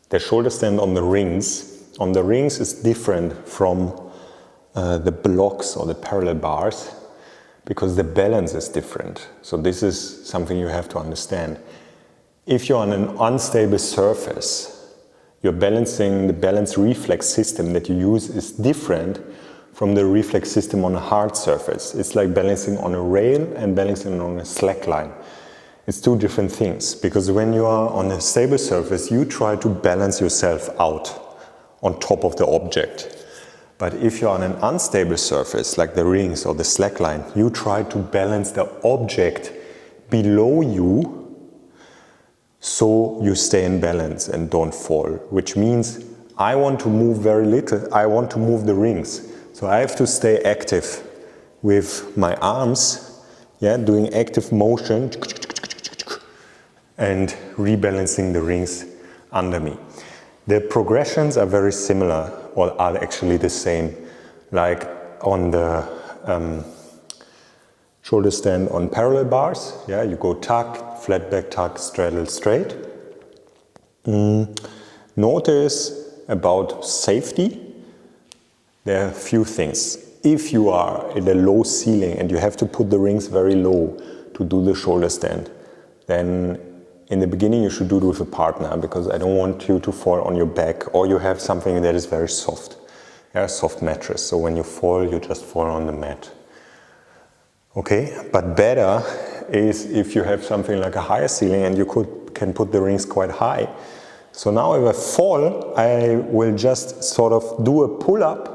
The shoulder stand on the rings is different from the blocks or the parallel bars because the balance is different. So this is something you have to understand. If you're on an unstable surface, you're balancing, the balance reflex system that you use is different from the reflex system on a hard surface. It's like balancing on a rail and balancing on a slack line. It's two different things, because when you are on a stable surface, you try to balance yourself out on top of the object. But if you're on an unstable surface, like the rings or the slack line, you try to balance the object below you so you stay in balance and don't fall, which means I want to move very little, I want to move the rings. So I have to stay active with my arms, yeah, doing active motion and rebalancing the rings under me. The progressions are very similar, or are actually the same, like on the shoulder stand on parallel bars. Yeah, you go tuck, flat back tuck, straddle straight. Notice about safety, there are a few things. If you are at a low ceiling and you have to put the rings very low to do the shoulder stand, then in the beginning you should do it with a partner, because I don't want you to fall on your back, or you have something that is very soft, a soft mattress. So when you fall, you just fall on the mat. Okay, but better is if you have something like a higher ceiling and you can put the rings quite high. So now if I fall, I will just sort of do a pull-up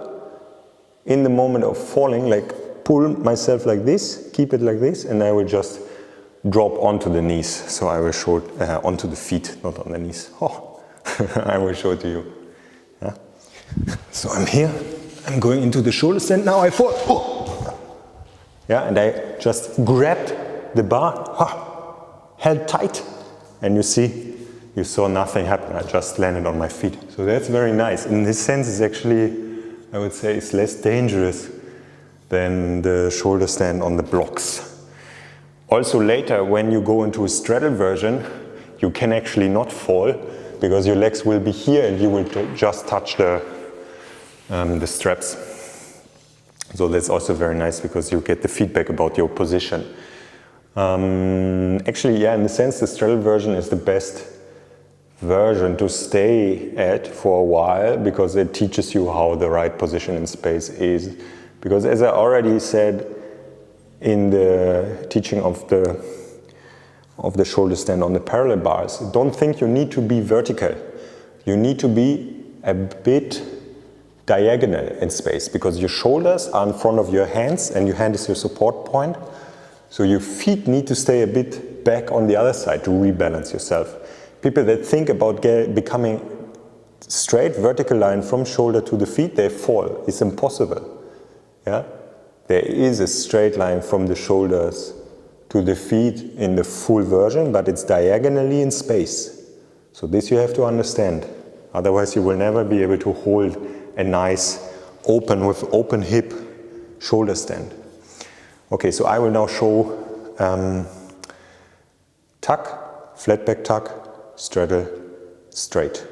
in the moment of falling, like pull myself like this, keep it like this, and I will just drop onto the knees. So I will show it onto the feet, not on the knees. Oh, I will show it to you. Yeah. So I'm here, I'm going into the shoulder stand, now I fall. Oh. Yeah, and I just grabbed the bar, held tight, and you see, you saw nothing happen. I just landed on my feet. So that's very nice. In this sense, it's actually, I would say, it's less dangerous than the shoulder stand on the blocks. Also later, when you go into a straddle version, you can actually not fall, because your legs will be here and you will just touch the straps. So that's also very nice, because you get the feedback about your position. Actually, yeah, in the sense, the straddle version is the best version to stay at for a while, because it teaches you how the right position in space is. Because as I already said in the teaching of the shoulder stand on the parallel bars, don't think you need to be vertical. You need to be a bit diagonal in space, because your shoulders are in front of your hands and your hand is your support point. So your feet need to stay a bit back on the other side to rebalance yourself. People that think about becoming straight vertical line from shoulder to the feet, they fall. It's impossible. Yeah? There is a straight line from the shoulders to the feet in the full version, but it's diagonally in space. So this you have to understand. Otherwise you will never be able to hold a nice open hip shoulder stand. Okay, so I will now show tuck, flat back tuck, straddle, straight.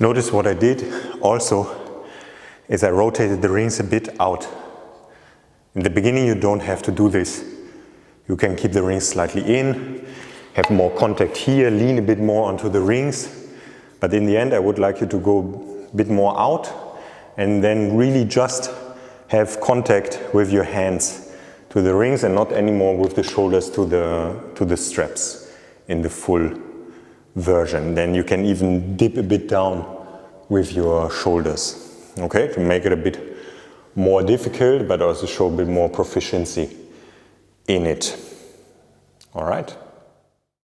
Notice what I did also is I rotated the rings a bit out. In the beginning you don't have to do this. You can keep the rings slightly in, have more contact here, lean a bit more onto the rings. But in the end I would like you to go a bit more out and then really just have contact with your hands to the rings and not anymore with the shoulders to the straps in the full version. Then you can even dip a bit down with your shoulders, okay, to make it a bit more difficult but also show a bit more proficiency in it. All right.